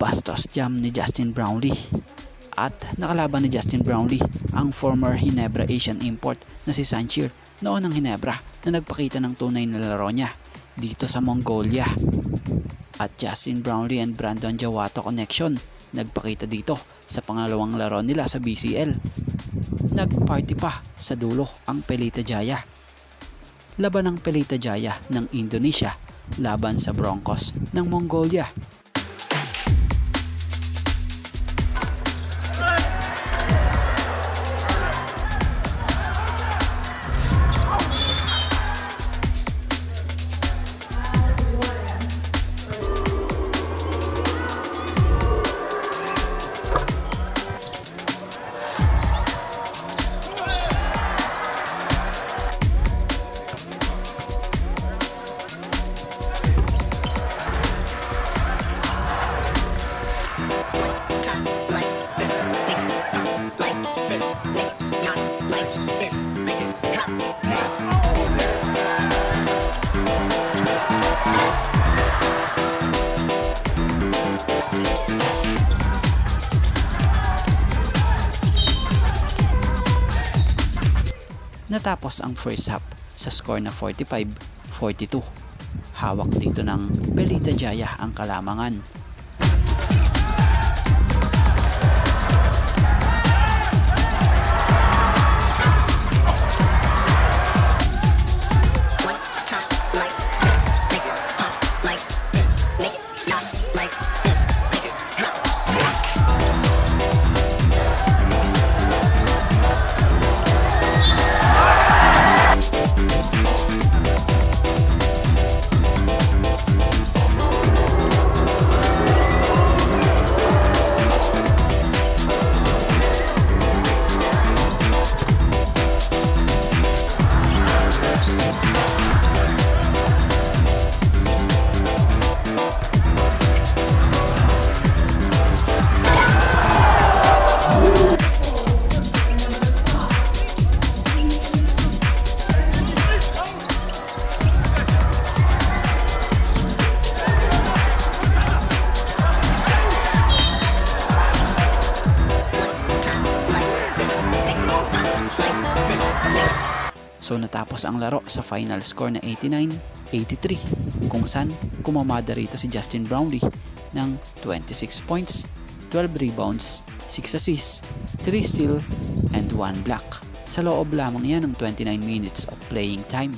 Bastos jam ni Justin Brownlee. At nakalaban ni Justin Brownlee ang former Ginebra Asian import na si Sanchir noon ng Ginebra na nagpakita ng tunay na laro niya dito sa Mongolia. At Justin Brownlee and Brandon Jawato connection nagpakita dito sa pangalawang laro nila sa BCL. Nagparty pa sa dulo ang Pelita Jaya. Laban ng Pelita Jaya ng Indonesia laban sa Broncos ng Mongolia. Natapos ang first half sa score na 45-42. Hawak dito ng Pelita Jaya ang kalamangan. So natapos ang laro sa final score na 89-83 kung saan kumamada rito si Justin Brownlee ng 26 points, 12 rebounds, 6 assists, 3 steal, and 1 block sa loob lamang yan ng 29 minutes of playing time.